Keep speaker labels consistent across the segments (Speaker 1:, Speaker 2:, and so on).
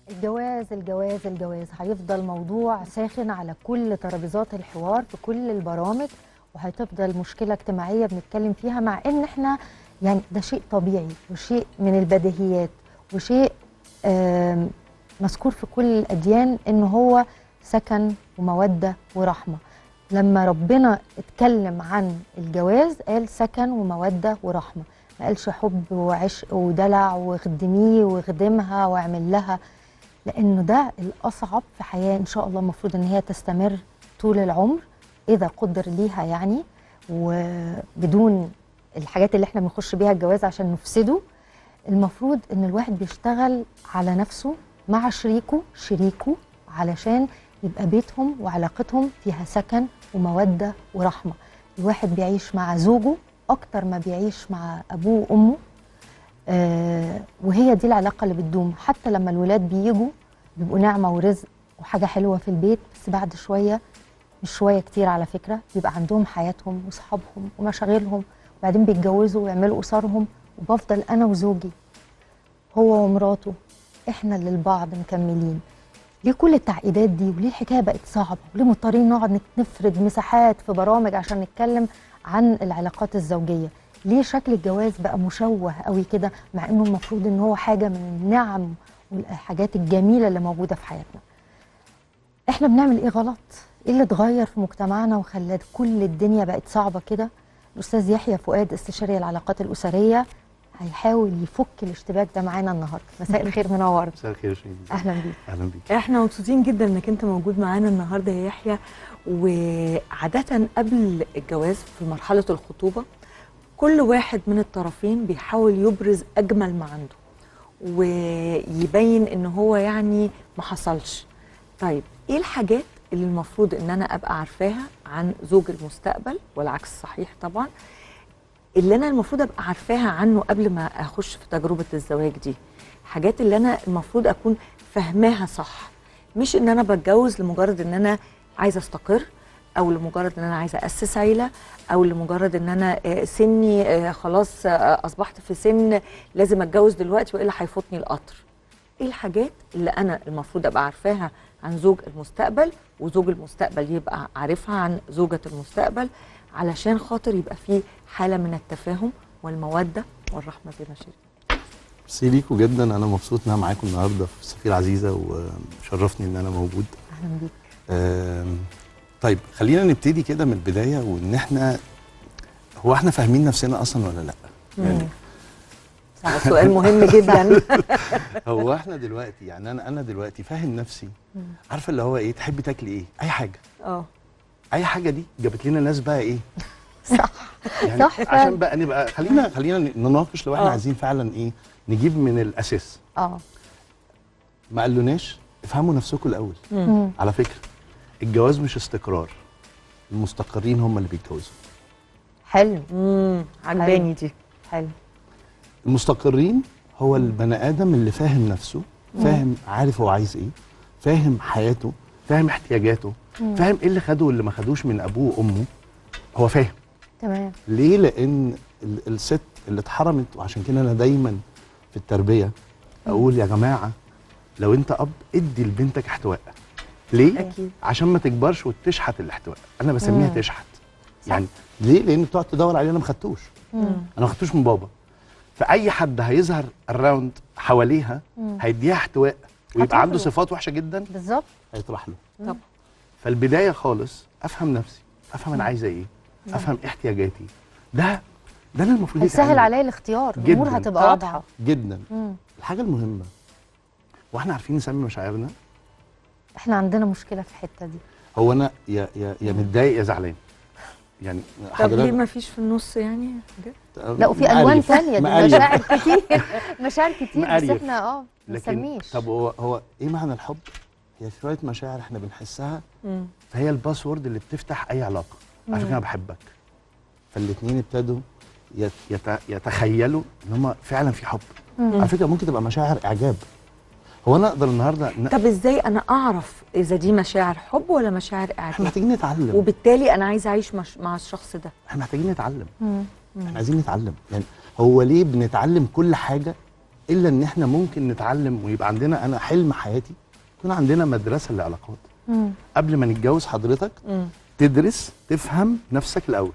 Speaker 1: الجواز الجواز الجواز هيفضل موضوع ساخن على كل ترابيزات الحوار في كل البرامج، وهتفضل مشكلة اجتماعية بنتكلم فيها، مع ان احنا يعني ده شيء طبيعي وشيء من البديهيات وشيء مذكور في كل الأديان ان هو سكن ومودة ورحمة. لما ربنا اتكلم عن الجواز قال سكن ومودة ورحمة، ما قالش حب وعشق ودلع وخدميه وخدمها واعمل لها، لأنه ده الأصعب في حياة إن شاء الله المفروض إن هي تستمر طول العمر إذا قدر ليها يعني، وبدون الحاجات اللي احنا بنخش بيها الجواز عشان نفسده. المفروض إن الواحد بيشتغل على نفسه مع شريكه علشان يبقى بيتهم وعلاقتهم فيها سكن ومودة ورحمة. الواحد بيعيش مع زوجه أكتر ما بيعيش مع أبوه وأمه، وهي دي العلاقة اللي بتدوم. حتى لما الولاد بيجوا بيبقوا نعمة ورزق وحاجة حلوة في البيت، بس بعد شوية، مش شوية كتير على فكرة، بيبقى عندهم حياتهم وصحابهم ومشاغلهم، وبعدين بيتجوزوا ويعملوا أسرهم، وبفضل أنا وزوجي هو ومراته إحنا اللي لبعض مكملين. ليه كل التعقيدات دي؟ وليه الحكاية بقت صعبة؟ وليه مضطرين نقعد نفرد مساحات في برامج عشان نتكلم عن العلاقات الزوجية؟ ليه شكل الجواز بقى مشوه قوي كده، مع انه المفروض ان هو حاجة من النعم والحاجات الجميلة اللي موجودة في حياتنا؟ احنا بنعمل ايه غلط؟ ايه اللي اتغير في مجتمعنا وخلى كل الدنيا بقت صعبة كده؟ الأستاذ يحيى فؤاد استشاري العلاقات الأسرية هيحاول يفك الاشتباك ده معانا النهارده. مساء الخير، منور.
Speaker 2: مساء الخير يا شيرين.
Speaker 1: اهلا بيك.
Speaker 2: اهلا بيك.
Speaker 3: احنا مبسوطين جدا انك انت موجود معانا النهارده يا يحيى. وعاده قبل الجواز في مرحله الخطوبه كل واحد من الطرفين بيحاول يبرز اجمل ما عنده ويبين ان هو يعني ما حصلش. طيب ايه الحاجات اللي المفروض ان انا ابقى عارفاها عن زوج المستقبل، والعكس صحيح طبعا، اللي انا المفروض ابقى عارفاها عنه قبل ما اخش في تجربه الزواج دي؟ حاجات اللي انا المفروض اكون فاهماها صح، مش ان انا بتجوز لمجرد ان انا عايزه استقر، او لمجرد ان انا عايزه اسس عيله، او لمجرد ان انا سني خلاص اصبحت في سن لازم اتجوز دلوقتي والا هيفوتني القطر. ايه الحاجات اللي انا المفروض ابقى عارفاها عن زوج المستقبل، وزوج المستقبل يبقى عارفها عن زوجة المستقبل، علشان خاطر يبقى فيه حالة من التفاهم والمودة والرحمة زي ما شيرين.
Speaker 2: ميرسي ليكوا جدا، انا مبسوط ان انا معاكم النهارده في السفيرة عزيزة، وشرفني ان انا موجود.
Speaker 1: اهلا بيك.
Speaker 2: طيب خلينا نبتدي كده من البداية، وان هو احنا فاهمين نفسنا اصلا ولا لا؟ يعني
Speaker 3: سؤال مهم جدا.
Speaker 2: هو احنا دلوقتي يعني انا دلوقتي فاهم نفسي؟ عارفه اللي هو ايه؟ تحبي تاكلي ايه؟ اي حاجه. اي حاجه دي جابت لنا ناس بقى ايه؟
Speaker 1: صح.
Speaker 2: يعني
Speaker 1: صح
Speaker 2: عشان بقى نبقى خلينا نناقش لو احنا عايزين فعلا ايه نجيب من الاساس. ما قالوناش افهموا نفسكم الاول. على فكره الجواز مش استقرار، المستقرين هم اللي بيتجوزوا.
Speaker 1: حلو.
Speaker 3: عجباني دي.
Speaker 1: حلو.
Speaker 2: المستقرين هو البني ادم اللي فاهم نفسه، فاهم عارف هو عايز ايه، فاهم حياته، فاهم احتياجاته، فاهم ايه اللي خده واللي ما خدوش من ابوه وامه. هو فاهم.
Speaker 1: تمام.
Speaker 2: ليه؟ لان الست اللي اتحرمت، وعشان كده انا دايما في التربيه اقول يا جماعه لو انت اب ادي لبنتك احتواء. ليه؟
Speaker 3: أكيد.
Speaker 2: عشان ما تكبرش وتشحت الاحتواء. انا بسميها تشحت. يعني ليه؟ لان بتقعد تدور عليه، انا ما خدتوش. انا ما خدتوش من بابا. فاي حد هيظهر الراوند حواليها هيديها احتواء ويبقى عنده صفات وحشه جدا
Speaker 1: بالظبط
Speaker 2: هيطرح له.
Speaker 3: طبعا.
Speaker 2: فالبدايه خالص افهم نفسي، افهم انا عايزه ايه، افهم احتياجاتي. ده اللي المفروض
Speaker 1: هيسهل عليا الاختيار، الامور هتبقى واضحه
Speaker 2: جدا. الحاجه المهمه، واحنا عارفين نسمي مشاعرنا.
Speaker 1: احنا عندنا مشكله في الحته دي.
Speaker 2: هو انا يا متضايق يا زعلان. يعني
Speaker 3: طب ليه ما فيش في النص يعني حاجات؟
Speaker 1: لا، وفي الوان ثانيه، دي مشاعر كتير. مشاعر كتير، بس احنا ما نسميش.
Speaker 2: طب هو ايه معنى الحب؟ هي شويه مشاعر احنا بنحسها، فهي الباسورد اللي بتفتح اي علاقه. على فكره انا بحبك، فالاثنين ابتدوا يتخيلوا ان هم فعلا في حب. على فكره ممكن تبقى مشاعر اعجاب. هو انا اقدر النهارده
Speaker 3: طب ازاي انا اعرف اذا دي مشاعر حب ولا مشاعر اعجاب؟
Speaker 2: احنا محتاجين نتعلم،
Speaker 3: وبالتالي انا عايزه اعيش مع الشخص ده.
Speaker 2: احنا محتاجين نتعلم. احنا عايزين نتعلم. يعني هو ليه بنتعلم كل حاجه الا ان احنا ممكن نتعلم ويبقى عندنا، انا حلم حياتي يكون عندنا مدرسه للعلاقات. قبل ما نتجوز حضرتك تدرس تفهم نفسك الاول،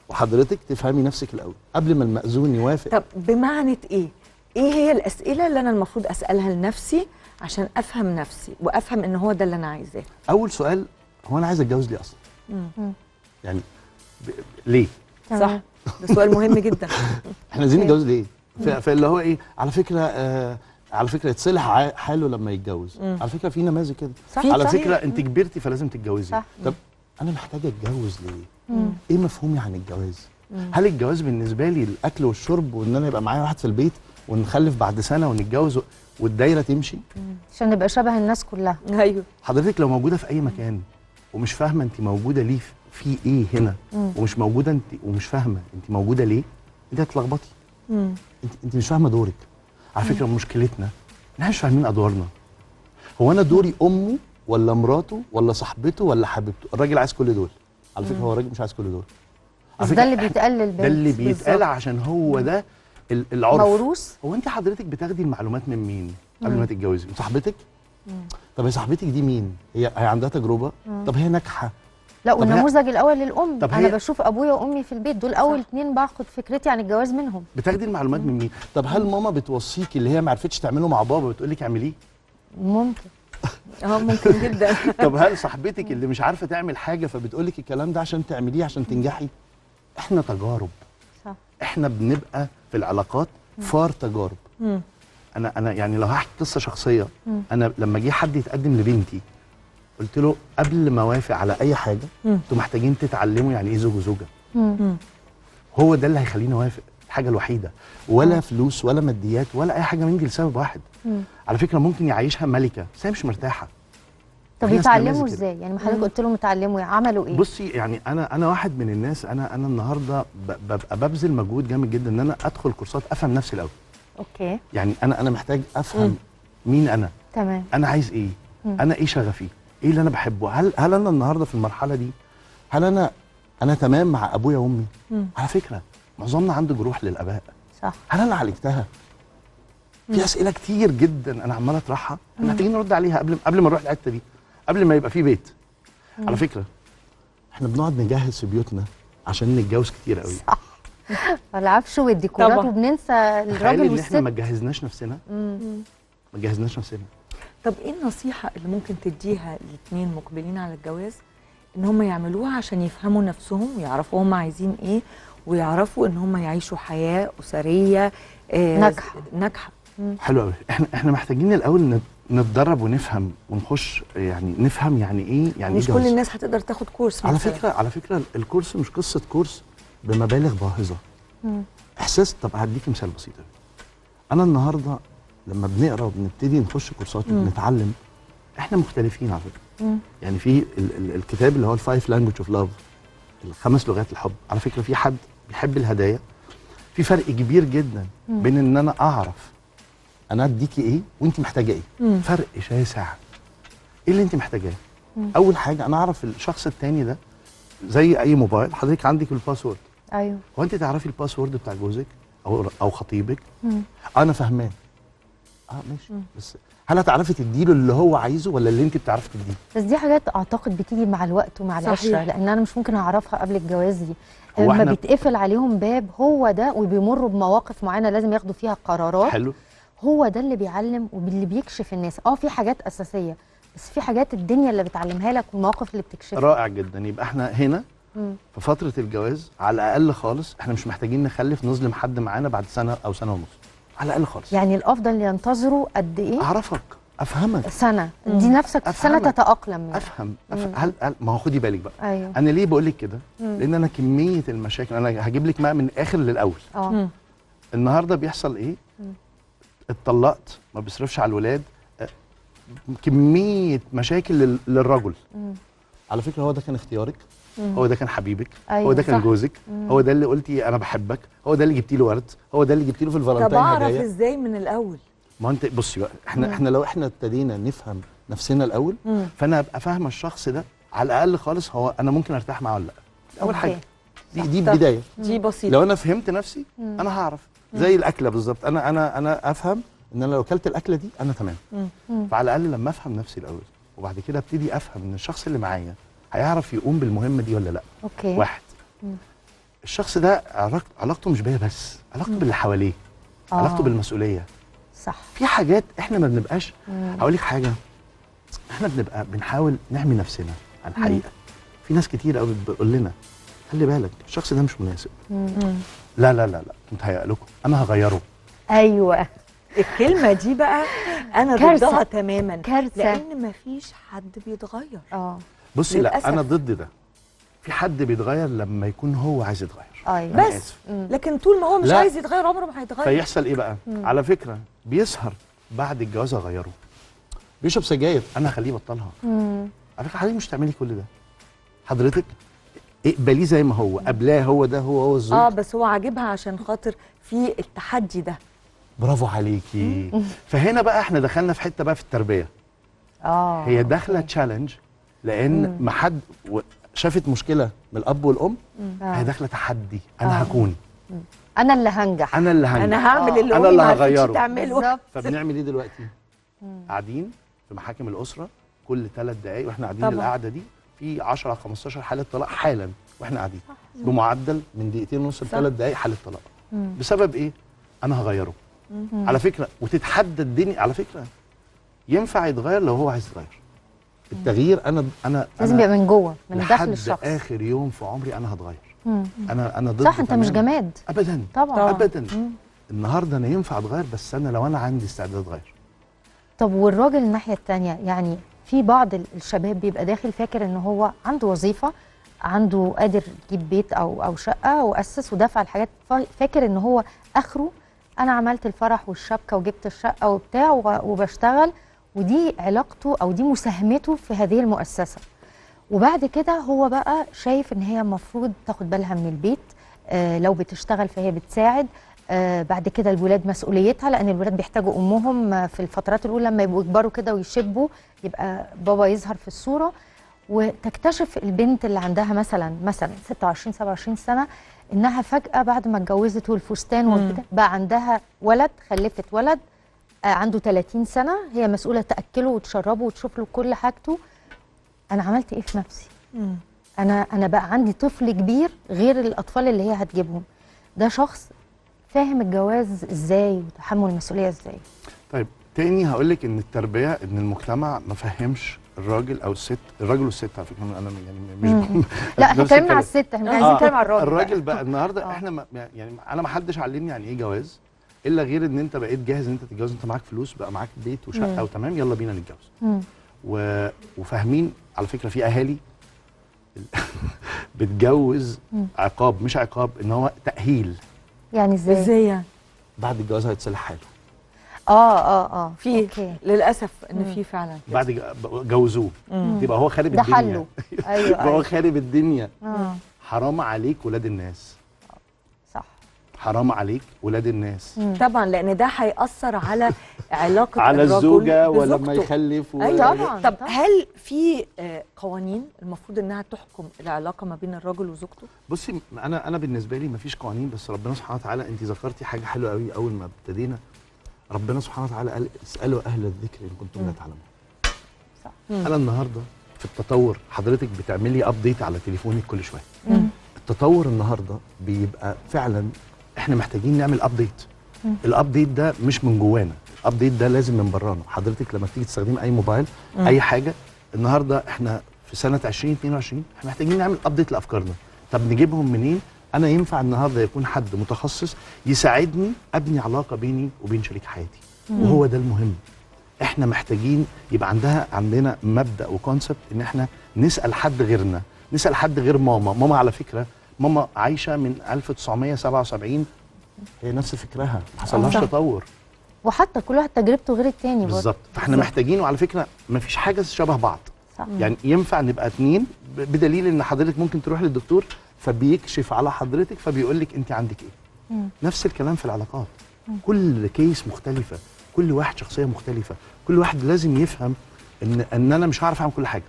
Speaker 2: وحضرتك تفهمي نفسك الاول قبل ما المأذون يوافق.
Speaker 3: طب بمعنى ايه هي الاسئله اللي انا المفروض اسالها لنفسي عشان افهم نفسي وافهم ان هو ده اللي انا عايزاه؟
Speaker 2: اول سؤال، هو انا عايز اتجوز ليه اصلا؟ يعني ليه؟
Speaker 3: صح، ده سؤال مهم جدا.
Speaker 2: احنا عايزين نتجوز ليه؟ فاللي هو ايه، على فكره على فكره يتصلح حاله لما يتجوز. على فكره في نماذج كده. على فكره انت كبرتي فلازم تتجوزي.
Speaker 1: صح.
Speaker 2: طب انا محتاجه اتجوز ليه؟ ايه مفهومي عن الجواز؟ هل الجواز بالنسبه لي الاكل والشرب وان انا يبقى معايا واحد في البيت ونخلف بعد سنه ونتجوز والدايره تمشي؟
Speaker 1: عشان نبقى شبه الناس كلها.
Speaker 3: ايوه.
Speaker 2: حضرتك لو موجوده في اي مكان ومش فاهمه انت موجوده ليه، في ايه هنا، ومش موجوده انت ومش فاهمه انت موجوده ليه، انت هتلخبطي. انت مش فاهمه دورك. على فكره مشكلتنا ان احنا مش فاهمين ادوارنا. هو انا دوري امه ولا مراته ولا صاحبته ولا حبيبته؟ الراجل عايز كل دول. على فكره هو الراجل مش عايز كل دول.
Speaker 1: بس ده اللي بيتقال للبنت.
Speaker 2: ده اللي بيتقال عشان هو ده العرف.
Speaker 1: موروث.
Speaker 2: هو انت حضرتك بتاخدي المعلومات من مين قبل ما تتجوزي؟ من صاحبتك؟ طب هي صاحبتك دي مين؟ هي عندها تجربه؟ طب هي ناجحه؟
Speaker 1: لا، والنموذج الاول للام.
Speaker 2: طب
Speaker 1: انا بشوف ابويا وامي في البيت، دول اول اتنين باخد فكرتي عن الجواز منهم.
Speaker 2: بتاخدي المعلومات من مين؟ طب هل ماما بتوصيكي اللي هي ما عرفتش تعمله مع بابا بتقول لك اعمليه؟
Speaker 1: ممكن.
Speaker 3: ممكن جدا.
Speaker 2: طب هل صاحبتك اللي مش عارفه تعمل حاجه فبتقول لك الكلام ده عشان تعمليه عشان تنجحي؟ احنا تجارب.
Speaker 1: صح.
Speaker 2: احنا بنبقى في العلاقات فار تجارب. انا يعني لو هحكي قصه شخصيه، انا لما جه حد يتقدم لبنتي قلت له قبل ما اوافق على اي حاجه انتوا محتاجين تتعلموا يعني ايه زوج وزوجه. هو ده اللي هيخليني اوافق، الحاجه الوحيده. ولا فلوس ولا ماديات ولا اي حاجه من دي، لسبب واحد. على فكره ممكن يعيشها ملكه بس هي مش مرتاحه.
Speaker 1: طب يتعلموا ازاي؟ يعني ما حضرتك قلت لهم يتعلموا، عملوا ايه؟
Speaker 2: بصي يعني انا واحد من الناس، انا النهارده ببقى ببذل مجهود جامد جدا ان انا ادخل كورسات افهم نفسي الاول.
Speaker 1: اوكي.
Speaker 2: يعني انا محتاج افهم مين انا.
Speaker 1: تمام.
Speaker 2: انا عايز ايه؟ انا ايه شغفي؟ ايه اللي انا بحبه؟ هل انا النهارده في المرحله دي هل انا تمام مع ابويا وامي؟ على فكره معظمنا عنده جروح للاباء.
Speaker 1: صح.
Speaker 2: هل انا عالجتها؟ في اسئله كتير جدا انا عمال اطرحها، احنا محتاجين نرد عليها قبل ما نروح الحته دي، قبل ما يبقى في بيت. على فكره احنا بنقعد نجهز في بيوتنا عشان نتجوز كتير قوي.
Speaker 1: صح. العفش والديكورات
Speaker 3: طبعا.
Speaker 1: وبننسى الراجل
Speaker 2: ان
Speaker 1: والست.
Speaker 2: احنا ما جهزناش نفسنا. ما جهزناش نفسنا.
Speaker 3: طب ايه النصيحه اللي ممكن تديها الاثنين مقبلين على الجواز ان هم يعملوها عشان يفهموا نفسهم ويعرفوا هم عايزين ايه، ويعرفوا ان هم يعيشوا حياه اسريه ناجحه؟
Speaker 2: حلو قوي. احنا محتاجين الاول نتدرب ونفهم ونخش، يعني نفهم يعني ايه، يعني
Speaker 3: مش
Speaker 2: ايه
Speaker 3: كل
Speaker 2: جواز.
Speaker 3: الناس هتقدر تاخد كورس
Speaker 2: على
Speaker 3: مثلاً.
Speaker 2: فكره الكورس مش قصه كورس بمبالغ باهظه. احساس. طب هديك مثال بسيط قوي. انا النهارده لما بنقرا وبنبتدي نخش كورسات وبنتعلم، احنا مختلفين على فكره. يعني في الكتاب اللي هو الفايف لانجوج اوف لاف، الخمس لغات الحب. على فكره في حد بيحب الهدايا، في فرق كبير جدا بين ان انا اعرف انا اديكي ايه وانت محتاجه ايه. فرق شاسع. ايه اللي انت محتاجاه؟ اول حاجه انا اعرف الشخص التاني ده. زي اي موبايل حضرتك عندك الباسورد.
Speaker 1: ايوه.
Speaker 2: هو انت تعرفي الباسورد بتاع جوزك او خطيبك؟ انا فاهمان. ماشي. بس هل هتعرفي تديله اللي هو عايزه ولا اللي انت بتعرفي تديه؟
Speaker 1: بس دي حاجات اعتقد بتيجي مع الوقت ومع العشره، لان انا مش ممكن اعرفها قبل الجواز دي. لما بيتقفل عليهم باب هو ده، وبيمروا بمواقف معينه لازم ياخدوا فيها قرارات.
Speaker 2: حلو.
Speaker 1: هو ده اللي بيعلم واللي بيكشف الناس. في حاجات اساسيه، بس في حاجات الدنيا اللي بتعلمها لك والمواقف اللي بتكشفها.
Speaker 2: رائع جدا. يبقى احنا هنا في فتره الجواز على الاقل خالص احنا مش محتاجين نخلف نظلم حد معانا بعد سنه او سنه ونص. على الاقل خالص.
Speaker 1: يعني الافضل ينتظروا قد ايه؟
Speaker 2: اعرفك، افهمك.
Speaker 1: سنه. دي نفسك في سنه تتاقلم يعني.
Speaker 2: افهم. هل ما هو خدي بالك بقى.
Speaker 1: ايوه.
Speaker 2: انا ليه بقول لك كده؟ لان انا كميه المشاكل، انا هجيب لك من الاخر للاول. النهارده بيحصل ايه؟ اتطلقت، ما بيصرفش على الولاد، كميه مشاكل للرجل. على فكره هو ده كان اختيارك، هو ده كان حبيبك،
Speaker 1: أيوة
Speaker 2: هو ده كان
Speaker 1: صح.
Speaker 2: جوزك، هو ده اللي قلتي انا بحبك، هو ده اللي جبتي له ورد، هو ده اللي جبتي له في الفالنتين
Speaker 3: طب اعرف
Speaker 2: هدايا.
Speaker 3: ازاي من الاول؟
Speaker 2: ما انت بصي بقى، احنا لو احنا ابتدينا نفهم نفسنا الاول، فانا ابقى فاهمه الشخص ده على الاقل خالص هو انا ممكن ارتاح معاه ولا لا. اول حاجه دي البدايه.
Speaker 3: دي بسيطه.
Speaker 2: لو انا فهمت نفسي انا هعرف زي الاكله بالظبط. انا افهم ان انا لو اكلت الاكله دي انا تمام. فعلى الاقل لما افهم نفسي الاول وبعد كده ابتدي افهم ان الشخص اللي معايا هيعرف يقوم بالمهمه دي ولا لا.
Speaker 1: اوكي.
Speaker 2: واحد، الشخص ده علاقته مش بيا بس، علاقته باللي حواليه، علاقته بالمسؤوليه.
Speaker 1: صح.
Speaker 2: في حاجات احنا ما بنبقاش. هقول لك حاجه، احنا بنبقى بنحاول نحمي نفسنا على الحقيقه. في ناس كتير قوي بتقول لنا خلي بالك الشخص ده مش مناسب. لا لا لا لا، متهيأ لكم انا هغيره.
Speaker 1: ايوه،
Speaker 3: الكلمه دي بقى انا
Speaker 1: كارثة.
Speaker 3: ضدها تماما،
Speaker 1: كارثة.
Speaker 3: لان مفيش حد بيتغير.
Speaker 2: بصي
Speaker 3: للأسف.
Speaker 2: لا انا ضد ده. في حد بيتغير لما يكون هو عايز يتغير.
Speaker 1: ايوه.
Speaker 2: أنا
Speaker 3: بس
Speaker 2: آسف.
Speaker 3: لكن طول ما هو مش
Speaker 2: لا.
Speaker 3: عايز يتغير عمره ما هيتغير.
Speaker 2: فيحصل ايه بقى؟ على فكره بيسهر بعد الجواز اغيره. بيشرب سجاير انا هخليه يبطلها. على فكره حضرتك مش تعملي كل ده. حضرتك اقبليه زي ما هو، قبلاه هو ده هو الزوج.
Speaker 3: بس هو عاجبها عشان خاطر في التحدي ده.
Speaker 2: برافو عليكي. فهنا بقى احنا دخلنا في حته بقى في التربيه. هي داخله تشالنج لان ما حد شافت مشكله من الاب والام. هي داخله تحدي، انا هكون،
Speaker 1: انا اللي هنجح،
Speaker 2: انا اللي هنجح،
Speaker 3: انا هعمل اللي
Speaker 2: أنا
Speaker 3: امي
Speaker 2: اللي
Speaker 3: ما عرفتش
Speaker 2: هغيره.
Speaker 3: تعمله.
Speaker 1: بالظبط.
Speaker 2: فبنعمل ايه دلوقتي؟ قاعدين في محاكم الاسره كل 3 دقائق واحنا قاعدين
Speaker 3: طبعا.
Speaker 2: القعده دي في 10 15 حاله طلاق حالا واحنا قاعدين بمعدل من دقيقتين ونص ل 3 دقائق حاله طلاق. بسبب ايه؟ انا هغيره. على فكره وتتحدى الدنيا. على فكره ينفع يتغير لو هو عايز يتغير. التغيير انا
Speaker 1: لازم يبقى من جوه، من داخل
Speaker 2: لحد
Speaker 1: الشخص.
Speaker 2: اخر يوم في عمري انا هتغير. انا ضد.
Speaker 1: صح، انت مش
Speaker 2: تماماً.
Speaker 1: جماد.
Speaker 2: ابدا
Speaker 1: طبعا.
Speaker 2: ابدا. النهارده انا ينفع اتغير بس انا لو انا عندي استعداد اتغير.
Speaker 1: طب والراجل الناحيه الثانيه، يعني في بعض الشباب بيبقى داخل فاكر ان هو عنده وظيفه، عنده قادر يجيب بيت او شقه واسس ودفع الحاجات، فاكر ان هو اخره انا عملت الفرح والشبكه وجبت الشقه وبتاع وبشتغل، ودي علاقته او دي مساهمته في هذه المؤسسه. وبعد كده هو بقى شايف ان هي المفروض تاخد بالها من البيت، لو بتشتغل فهي بتساعد، بعد كده الولاد مسؤوليتها، لان الولاد بيحتاجوا امهم في الفترات الاولى لما يبقوا يكبروا كده ويشبوا يبقى بابا يظهر في الصوره. وتكتشف البنت اللي عندها مثلا 26 27 سنه انها فجاه بعد ما اتجوزت والفستان والبتاع بقى عندها ولد، خلفت ولد عنده 30 سنه، هي مسؤوله تاكله وتشربه وتشوف له كل حاجته. انا عملت ايه في نفسي؟ انا بقى عندي طفل كبير غير الاطفال اللي هي هتجيبهم. ده شخص فاهم الجواز ازاي وتحمل المسؤوليه ازاي.
Speaker 2: طيب تاني هقول لك ان التربيه ان المجتمع ما فهمش الراجل او الست، الراجل والست على فكره انا يعني مش
Speaker 1: لا احنا اتكلمنا على الست، احنا عايزين نتكلم على الراجل.
Speaker 2: الراجل بقى النهارده احنا يعني انا ما حدش علمني يعني ايه جواز الا غير ان انت بقيت جاهز ان انت تتجوز، انت معاك فلوس بقى معاك بيت وشقه وتمام يلا بينا نتجوز. وفاهمين على فكره في اهالي بتجوز عقاب، مش عقاب، ان هو تاهيل.
Speaker 1: يعني ازاي
Speaker 3: يعني؟
Speaker 2: بعد الجواز هيتصلح حاله.
Speaker 3: في
Speaker 1: أوكي.
Speaker 3: للاسف ان في فعلا كده.
Speaker 2: بعد جوزوه يبقى هو خارب
Speaker 1: ده
Speaker 2: الدنيا.
Speaker 1: حله. ايوه
Speaker 2: هو خارب الدنيا.
Speaker 1: حرام
Speaker 2: عليك ولاد الناس.
Speaker 1: صح.
Speaker 2: حرام عليك ولاد الناس.
Speaker 3: طبعا لان ده هيأثر على علاقه
Speaker 2: على
Speaker 3: الرجل
Speaker 2: الزوجه ولما
Speaker 3: بزوجته.
Speaker 2: يخلف
Speaker 3: أيوة.
Speaker 1: طبعا.
Speaker 3: طب هل في قوانين المفروض انها تحكم العلاقه ما بين الرجل وزوجته؟
Speaker 2: بصي انا بالنسبه لي مفيش قوانين، بس ربنا سبحانه وتعالى انت ذكرتي حاجه حلوه قوي اول ما ابتدينا. ربنا سبحانه وتعالى قال اسالوا اهل الذكر ان كنتم لا تعلمون.
Speaker 1: صح.
Speaker 2: انا النهارده في التطور حضرتك بتعملي ابديت على تليفونك كل شويه. التطور النهارده بيبقى فعلا احنا محتاجين نعمل ابديت. الابديت ده مش من جوانا، الابديت ده لازم من برانا. حضرتك لما تيجي تستخدمي اي موبايل اي حاجه النهارده احنا في سنه 2022 احنا محتاجين نعمل ابديت لافكارنا. طب نجيبهم منين؟ انا ينفع النهارده يكون حد متخصص يساعدني ابني علاقه بيني وبين شريك حياتي. وهو ده المهم. احنا محتاجين يبقى عندنا مبدا وكونسبت ان احنا نسال حد غيرنا، نسال حد غير ماما. ماما على فكره ماما عايشه من 1977 هي نفس فكرها، ما حصلهاش تطور.
Speaker 1: وحتى كل واحد تجربته غير التاني برضه.
Speaker 2: بالظبط. فاحنا محتاجين، وعلى فكره ما فيش حاجه شبه بعض.
Speaker 1: صح.
Speaker 2: يعني ينفع نبقى اتنين بدليل ان حضرتك ممكن تروح للدكتور فبيكشف على حضرتك فبيقول لك انت عندك ايه. نفس الكلام في العلاقات. كل كيس مختلفه، كل واحد شخصيه مختلفه، كل واحد لازم يفهم ان انا مش هعرف اعمل كل حاجه.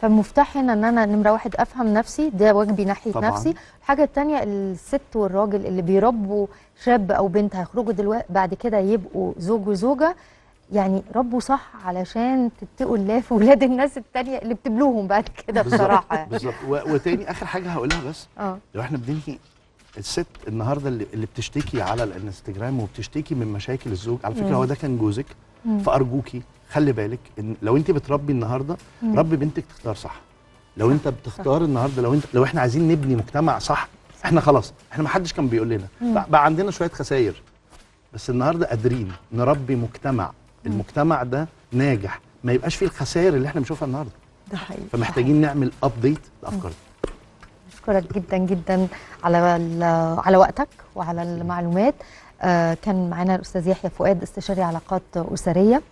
Speaker 1: فالمفتاح هنا ان انا نمره واحد افهم نفسي، ده واجبي ناحيه
Speaker 2: طبعاً.
Speaker 1: نفسي. الحاجه الثانيه الست والراجل اللي بيربوا شاب او بنت هيخرجوا دلوقتي بعد كده يبقوا زوج وزوجه، يعني ربوا صح علشان تتقوا الله في ولاد الناس التانية اللي بتبلوهم بعد كده بصراحه يعني.
Speaker 2: بالظبط. وتاني اخر حاجه هقولها بس،
Speaker 1: اه
Speaker 2: لو احنا بننهي، الست النهارده اللي بتشتكي على الانستجرام وبتشتكي من مشاكل الزوج، على فكره هو ده كان جوزك، فارجوكي خلي بالك ان لو انت بتربي النهارده ربي بنتك تختار صح. لو انت بتختار النهارده، لو احنا عايزين نبني مجتمع صح، احنا خلاص، احنا ما حدش كان بيقول لنا بقى عندنا شويه خسائر، بس النهارده قادرين نربي مجتمع، المجتمع ده ناجح، ما يبقاش فيه الخسائر اللي احنا بنشوفها النهارده.
Speaker 3: ده حقيقي.
Speaker 2: فمحتاجين نعمل ابديت لافكارنا.
Speaker 1: بشكرك جدا جدا على وقتك وعلى المعلومات. كان معانا الاستاذ يحيى فؤاد، استشاري علاقات اسريه.